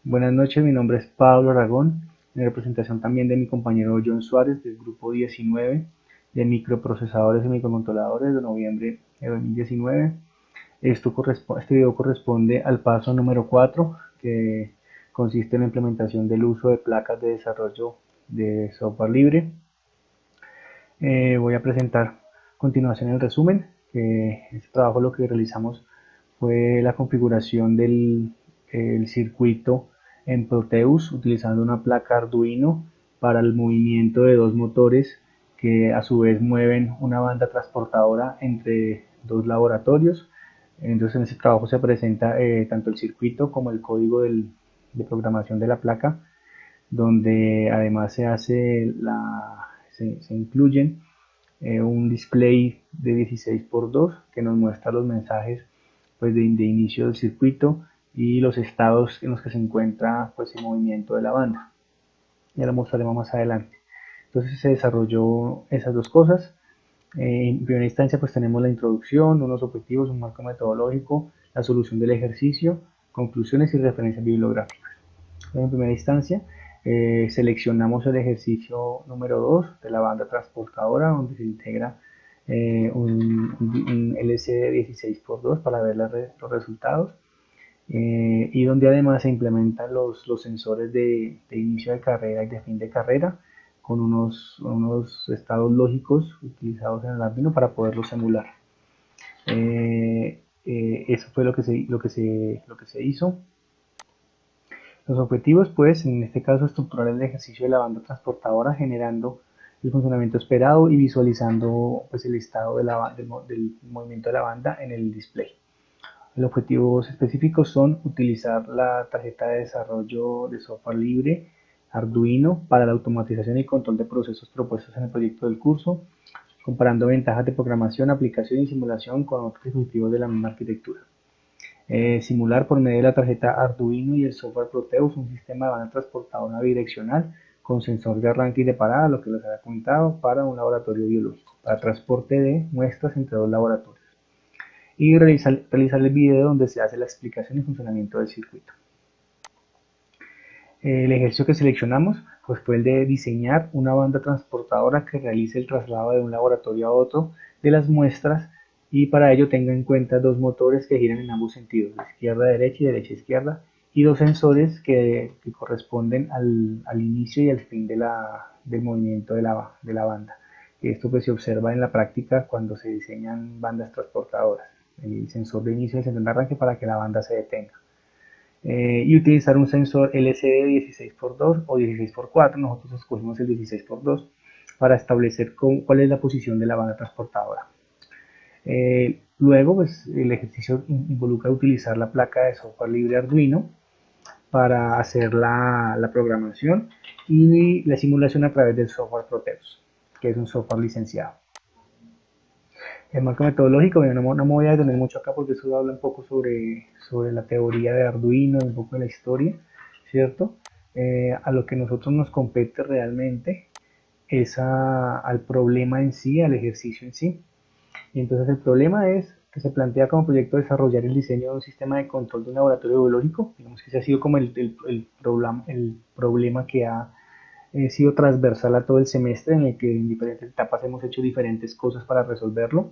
Buenas noches, mi nombre es Pablo Aragón, en representación también de mi compañero John Suárez del grupo 19 de microprocesadores y microcontroladores de noviembre de 2019. Este video corresponde al paso número 4, que consiste en la implementación del uso de placas de desarrollo de software libre. Voy a presentar a continuación el resumen. Este trabajo lo que realizamos fue la configuración del circuito en Proteus utilizando una placa Arduino para el movimiento de dos motores que a su vez mueven una banda transportadora entre dos laboratorios. Entonces en este trabajo se presenta tanto el circuito como el código de programación de la placa, donde además se incluyen un display de 16x2 que nos muestra los mensajes pues, de inicio del circuito y los estados en los que se encuentra pues, el movimiento de la banda. Ya lo mostraremos más adelante. Entonces se desarrolló esas dos cosas. En primera instancia pues tenemos la introducción, unos objetivos, un marco metodológico, la solución del ejercicio, conclusiones y referencias bibliográficas. En primera instancia seleccionamos el ejercicio número 2 de la banda transportadora, donde se integra un LCD 16x2 para ver los resultados, y donde además se implementan los sensores de inicio de carrera y de fin de carrera con unos estados lógicos utilizados en el Arduino para poderlos emular. Eso fue lo que se hizo. Los objetivos, pues, en este caso, estructurar el ejercicio de la banda transportadora, generando el funcionamiento esperado y visualizando pues, el estado del movimiento de la banda en el display. Los objetivos específicos son utilizar la tarjeta de desarrollo de software libre Arduino para la automatización y control de procesos propuestos en el proyecto del curso, comparando ventajas de programación, aplicación y simulación con otros dispositivos de la misma arquitectura. Simular por medio de la tarjeta Arduino y el software Proteus un sistema de banda transportadora bidireccional con sensor de arranque y de parada, lo que les había comentado, para un laboratorio biológico, para transporte de muestras entre dos laboratorios. Y realizar el video donde se hace la explicación y funcionamiento del circuito. El ejercicio que seleccionamos pues, fue el de diseñar una banda transportadora que realice el traslado de un laboratorio a otro de las muestras, y para ello tenga en cuenta dos motores que giran en ambos sentidos, de izquierda a derecha y derecha a izquierda, y dos sensores que corresponden al inicio y al fin del movimiento de la banda. Esto pues, se observa en la práctica cuando se diseñan bandas transportadoras, el sensor de inicio y el sensor de arranque para que la banda se detenga. Y utilizar un sensor LCD 16x2 o 16x4, nosotros escogimos el 16x2 para establecer cuál es la posición de la banda transportadora. Luego, pues, el ejercicio involucra utilizar la placa de software libre Arduino para hacer la programación y la simulación a través del software Proteus, que es un software licenciado. El marco metodológico, bueno, no me voy a detener mucho acá porque eso habla un poco sobre la teoría de Arduino, un poco de la historia, ¿cierto? A lo que nosotros nos compete realmente es al problema en sí, al ejercicio en sí. Y entonces el problema es que se plantea como proyecto desarrollar el diseño de un sistema de control de un laboratorio biológico. Digamos que ese ha sido como el problema que ha sido transversal a todo el semestre, en el que en diferentes etapas hemos hecho diferentes cosas para resolverlo.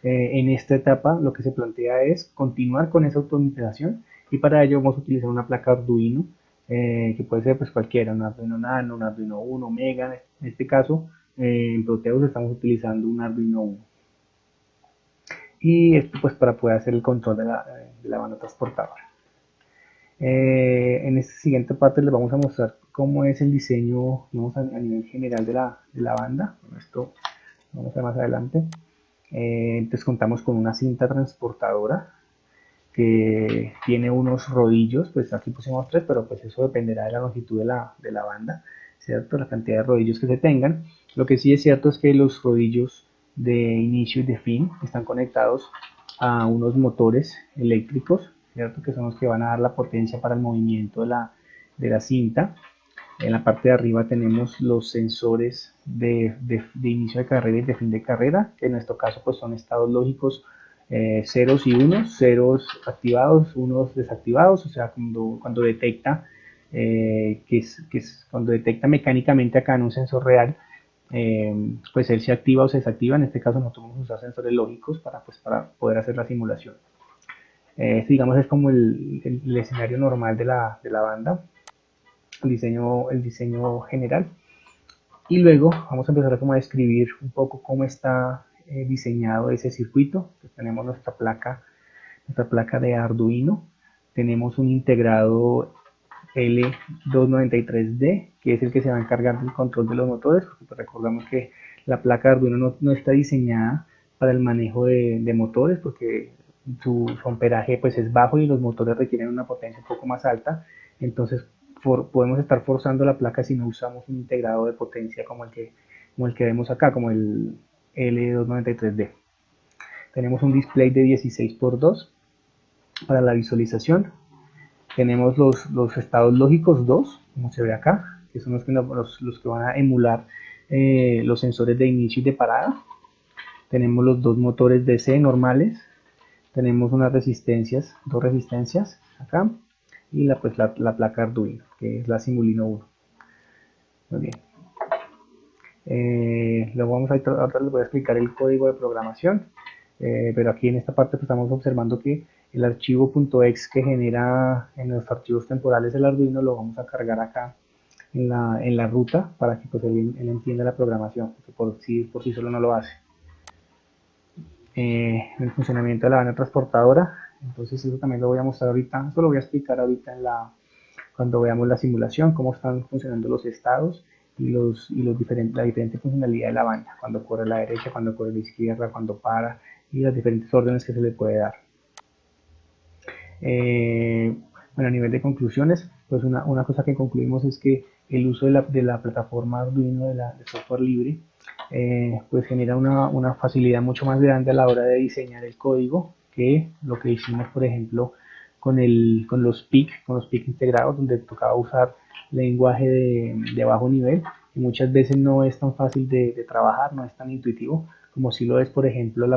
En esta etapa lo que se plantea es continuar con esa automatización, y para ello vamos a utilizar una placa Arduino, que puede ser pues cualquiera, un Arduino Nano, un Arduino Uno, Mega. En este caso, en Proteus estamos utilizando un Arduino Uno. Y esto pues para poder hacer el control de la banda transportadora. En esta siguiente parte les vamos a mostrar cómo es el diseño, digamos, a nivel general de la banda. Esto vamos a ver más adelante. Entonces contamos con una cinta transportadora que tiene unos rodillos, pues aquí pusimos 3, pero pues eso dependerá de la longitud de la banda, ¿cierto? La cantidad de rodillos que se tengan. Lo que sí es cierto es que los rodillos de inicio y de fin están conectados a unos motores eléctricos, ¿cierto? Que son los que van a dar la potencia para el movimiento de la cinta. En la parte de arriba tenemos los sensores de inicio de carrera y de fin de carrera, que en nuestro caso pues son estados lógicos, ceros y unos, ceros activados, unos desactivados, o sea, cuando detecta que es cuando detecta mecánicamente acá en un sensor real, pues él se activa o se desactiva. En este caso nosotros vamos a usar sensores lógicos para poder hacer la simulación. Digamos es como el escenario normal de la banda, el diseño general. Y luego vamos a empezar como a describir un poco cómo está diseñado ese circuito. Pues tenemos nuestra placa de Arduino, tenemos un integrado L293D, que es el que se va a encargar del control de los motores, porque pues recordamos que la placa de Arduino no está diseñada para el manejo de motores, porque su amperaje pues es bajo y los motores requieren una potencia un poco más alta. Entonces podemos estar forzando la placa si no usamos un integrado de potencia como el que vemos acá, como el L293D. Tenemos un display de 16x2 para la visualización. Tenemos los estados lógicos 2, como se ve acá, que son los que van a emular los sensores de inicio y de parada. Tenemos los dos motores DC normales. Tenemos unas resistencias, dos resistencias acá. Y la placa Arduino, que es la Simulino 1. Muy bien. Luego ahora les voy a explicar el código de programación. Pero aquí en esta parte pues, estamos observando que el archivo .exe que genera en los archivos temporales el Arduino lo vamos a cargar acá en la ruta para que pues, él entienda la programación, porque por sí solo no lo hace. El funcionamiento de la banda transportadora, entonces eso también lo voy a mostrar ahorita, eso lo voy a explicar ahorita cuando veamos la simulación, cómo están funcionando los estados la diferente funcionalidad de la banda, cuando corre a la derecha, cuando corre a la izquierda, cuando para, y las diferentes órdenes que se le puede dar. Bueno, a nivel de conclusiones, pues una cosa que concluimos es que el uso de la plataforma Arduino de software libre pues genera una facilidad mucho más grande a la hora de diseñar el código que lo que hicimos, por ejemplo, con los PIC integrados, donde tocaba usar lenguaje de bajo nivel, que muchas veces no es tan fácil de trabajar, no es tan intuitivo, como si lo es, por ejemplo, el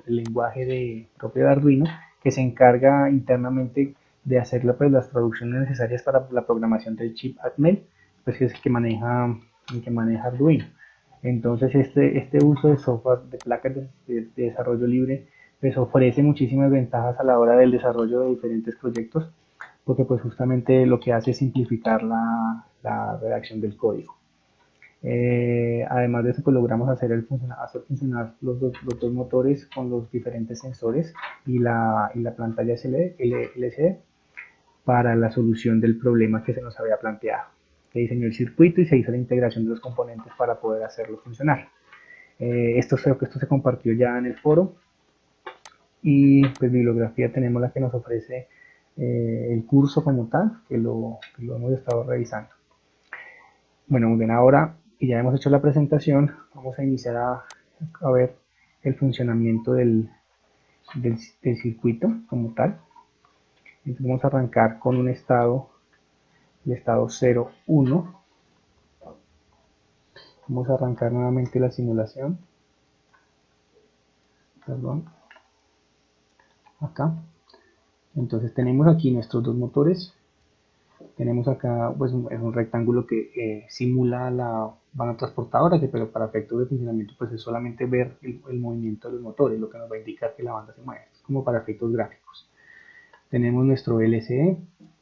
lenguaje propio de Arduino, que se encarga internamente de hacer pues, las traducciones necesarias para la programación del chip Atmel, pues que es el que maneja Arduino. Entonces este uso de software, de placas de desarrollo libre, pues ofrece muchísimas ventajas a la hora del desarrollo de diferentes proyectos, porque pues justamente lo que hace es simplificar la redacción del código. Además de eso, pues logramos hacer funcionar los dos motores con los diferentes sensores y la pantalla LCD para la solución del problema que se nos había planteado. Se diseñó el circuito y se hizo la integración de los componentes para poder hacerlo funcionar. Esto se compartió ya en el foro y pues bibliografía tenemos la que nos ofrece el curso como tal, que lo hemos estado revisando. Bueno, muy bien, ahora que ya hemos hecho la presentación, vamos a iniciar a ver el funcionamiento del circuito como tal. Entonces vamos a arrancar con el estado 0, 1. Vamos a arrancar nuevamente la simulación. Perdón. Acá. Entonces tenemos aquí nuestros dos motores. Tenemos acá pues es un rectángulo que simula la banda transportadora, pero para efectos de funcionamiento pues es solamente ver el movimiento de los motores, lo que nos va a indicar que la banda se mueve. Es como para efectos gráficos. Tenemos nuestro LCD,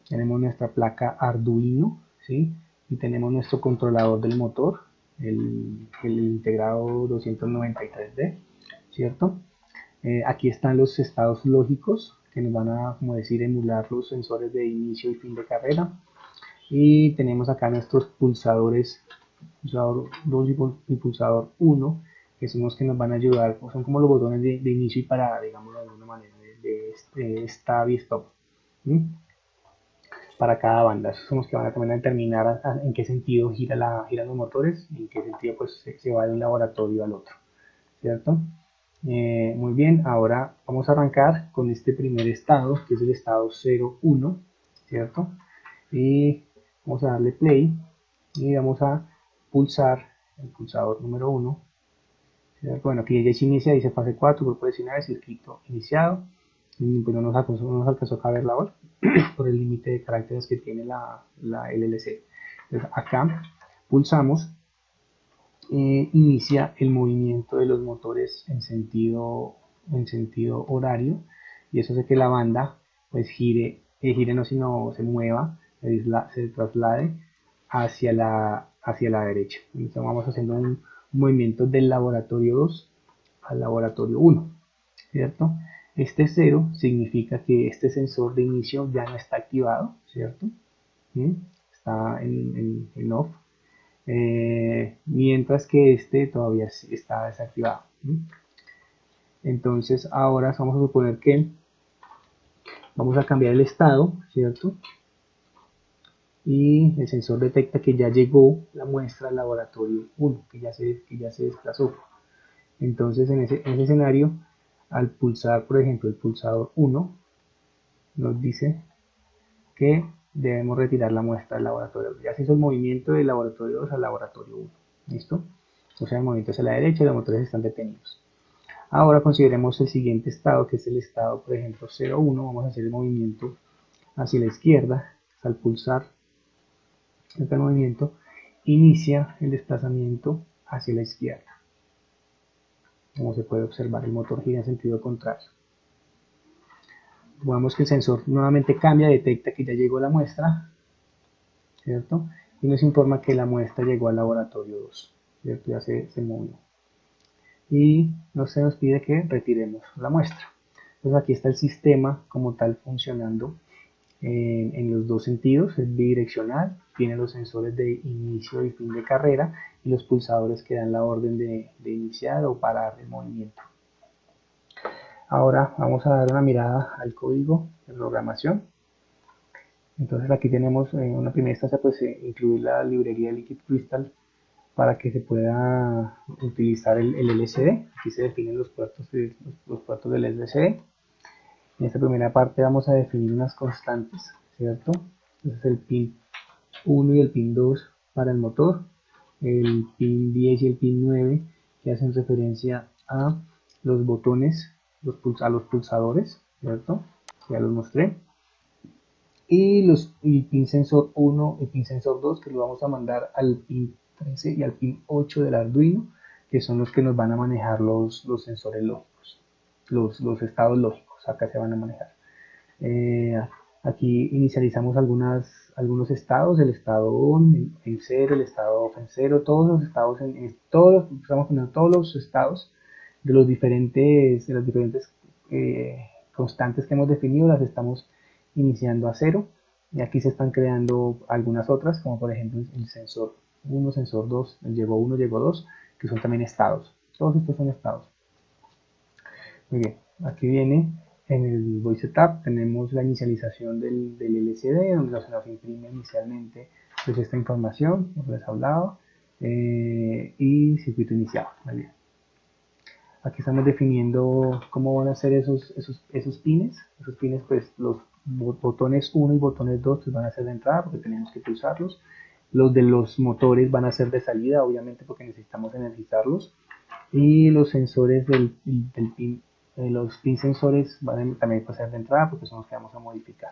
tenemos nuestra placa Arduino, ¿sí? Y tenemos nuestro controlador del motor, el integrado 293D, ¿cierto? Aquí están los estados lógicos que nos van a, como decir, emular los sensores de inicio y fin de carrera. Y tenemos acá nuestros pulsadores, pulsador 2 y pulsador 1, que son los que nos van a ayudar, son como los botones de inicio y parada, digamos de alguna manera, de start y stop. ¿Sí? Para cada banda. Esos son los que van a también a determinar en qué sentido giran los motores y en qué sentido pues, se va de un laboratorio al otro. ¿Cierto? Muy bien, ahora vamos a arrancar con este primer estado, que es el estado 0,1, ¿cierto? Y vamos a darle play y vamos a pulsar el pulsador número 1. Bueno, aquí ya se inicia, dice fase 4, grupo de señales, circuito iniciado. pues no nos alcanzó a caber la hora por el límite de caracteres que tiene el LCD. Entonces acá pulsamos, inicia el movimiento de los motores en sentido horario, y eso hace que la banda pues gire no, sino se mueva, se traslade hacia la derecha. Entonces vamos haciendo un movimiento del laboratorio 2 al laboratorio 1, ¿cierto? Este 0 significa que este sensor de inicio ya no está activado, ¿cierto? ¿Mm? Está en off, mientras que este todavía está desactivado. Entonces ahora vamos a suponer que vamos a cambiar el estado, ¿cierto? Y el sensor detecta que ya llegó la muestra al laboratorio 1, que ya se desplazó. Entonces en ese escenario, al pulsar, por ejemplo, el pulsador 1, nos dice que debemos retirar la muestra del laboratorio 2. Ya se hizo el movimiento del laboratorio 2 al laboratorio 1. ¿Listo? O sea, el movimiento hacia la derecha y los motores están detenidos. Ahora consideremos el siguiente estado, que es el estado, por ejemplo, 0,1. Vamos a hacer el movimiento hacia la izquierda. Al pulsar este movimiento, inicia el desplazamiento hacia la izquierda. Como se puede observar, el motor gira en sentido contrario. Vemos que el sensor nuevamente cambia, detecta que ya llegó la muestra, ¿cierto? Y nos informa que la muestra llegó al laboratorio 2, ¿cierto? Ya se movió. Y se nos pide que retiremos la muestra. Entonces aquí está el sistema como tal funcionando en los dos sentidos, es bidireccional, tiene los sensores de inicio y fin de carrera y los pulsadores que dan la orden de iniciar o parar el movimiento. Ahora vamos a dar una mirada al código de programación. Entonces aquí tenemos una primera instancia, pues incluir la librería Liquid Crystal para que se pueda utilizar el LCD. Aquí se definen los puertos del LCD. En esta primera parte vamos a definir unas constantes, ¿cierto? Entonces el pin 1 y el pin 2 para el motor, el pin 10 y el pin 9 que hacen referencia a los botones, a los pulsadores, ¿cierto? Ya los mostré. Y el pin sensor 1 y pin sensor 2 que lo vamos a mandar al pin 13 y al pin 8 del Arduino, que son los que nos van a manejar los sensores lógicos, los estados lógicos, acá se van a manejar. Aquí inicializamos algunos estados, el estado on en 0, el estado off en 0, todos los estados, estamos poniendo todos los estados de las diferentes constantes que hemos definido, las estamos iniciando a 0, y aquí se están creando algunas otras, como por ejemplo el sensor 1, sensor 2, el llegó 1, llegó 2, que son también estados. Todos estos son estados. Muy bien, aquí viene en el Voice Setup, tenemos la inicialización del LCD, donde se nos imprime inicialmente pues, esta información, como les hablaba, y circuito iniciado. Muy bien. Aquí estamos definiendo cómo van a ser esos pines. Esos pines, pues los botones 1 y botones 2 pues, van a ser de entrada porque tenemos que pulsarlos. Los de los motores van a ser de salida, obviamente porque necesitamos energizarlos. Y los sensores del pin, los pin sensores van a también pasar de entrada porque son los que vamos a modificar.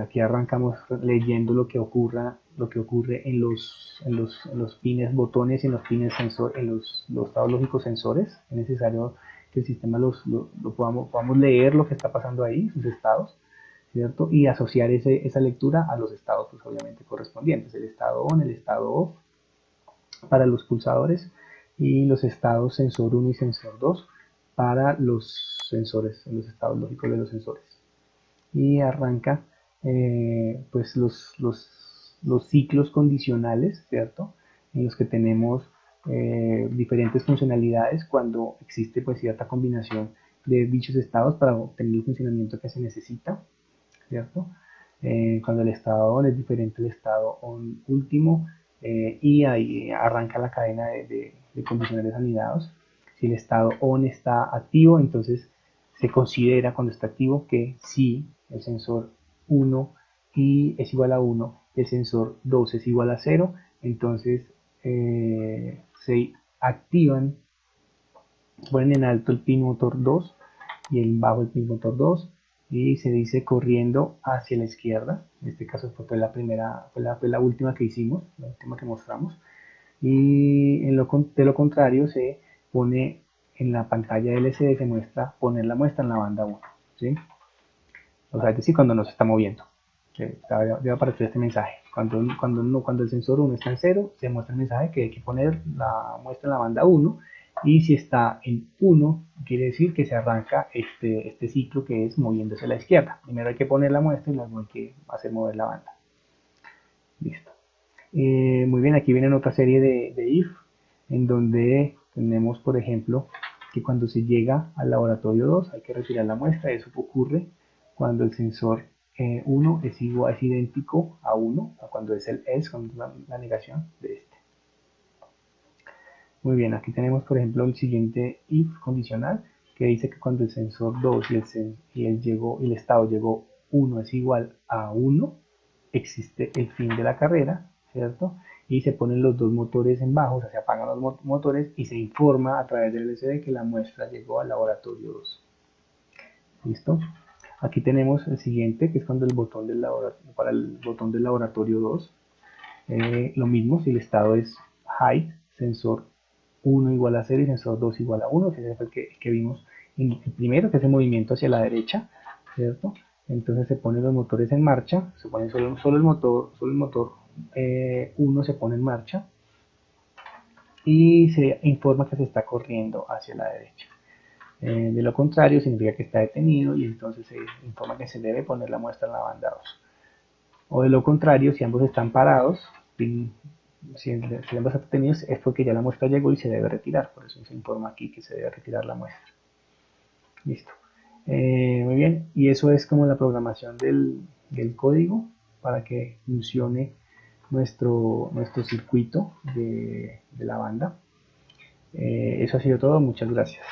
Aquí arrancamos leyendo lo que ocurre en los pines botones y en los pines sensor, en los estados lógicos sensores. Es necesario que el sistema podamos leer lo que está pasando ahí, sus estados, ¿cierto? Y asociar esa lectura a los estados, pues obviamente correspondientes, el estado on, el estado off, para los pulsadores, y los estados sensor 1 y sensor 2 para los sensores, los estados lógicos de los sensores. Y arranca pues los ciclos condicionales, ¿cierto? En los que tenemos diferentes funcionalidades cuando existe pues cierta combinación de dichos estados para obtener el funcionamiento que se necesita, ¿cierto? Cuando el estado on es diferente al estado on último, y ahí arranca la cadena de condicionales anidados. Si el estado on está activo, entonces se considera cuando está activo que si el sensor 1 es igual a 1, el sensor 2 es igual a 0, entonces se activan, ponen en alto el pin motor 2 y el bajo el pin motor 2, y se dice corriendo hacia la izquierda. En este caso fue la primera, fue la última que hicimos, la última que mostramos. Y de lo contrario se pone en la pantalla LCD, se muestra poner la muestra en la banda 1, ¿sí? O sea, es decir, cuando no se está moviendo. Debe aparecer este mensaje. Cuando el sensor 1 está en 0, se muestra el mensaje que hay que poner la muestra en la banda 1. Y si está en 1, quiere decir que se arranca este ciclo que es moviéndose a la izquierda. Primero hay que poner la muestra y luego hay que hacer mover la banda. Listo. Muy bien, aquí vienen otra serie de if, en donde tenemos, por ejemplo, que cuando se llega al laboratorio 2 hay que retirar la muestra. Eso ocurre cuando el sensor 1 es idéntico a 1, cuando es el else, cuando es la negación de este. Muy bien, aquí tenemos, por ejemplo, el siguiente if condicional, que dice que cuando el sensor 2 y el estado llegó 1 es igual a 1, existe el fin de la carrera, ¿cierto? Y se ponen los dos motores en bajo, o sea, se apagan los motores y se informa a través del LCD que la muestra llegó al laboratorio 2. ¿Listo? Aquí tenemos el siguiente, que es cuando el botón del para el botón del laboratorio 2. Lo mismo, si el estado es height, sensor 1 igual a 0 y sensor 2 igual a 1, que es el que vimos en el primero, que es el movimiento hacia la derecha, ¿cierto? Entonces se ponen los motores en marcha, se pone solo el motor 1 se pone en marcha y se informa que se está corriendo hacia la derecha. De lo contrario, significa que está detenido y entonces se informa que se debe poner la muestra en la banda 2. O de lo contrario, si ambos están parados, si ambos están detenidos es porque ya la muestra llegó y se debe retirar. Por eso se informa aquí que se debe retirar la muestra. Listo. Muy bien, y eso es como la programación del código para que funcione nuestro circuito de la banda. Eso ha sido todo, muchas gracias.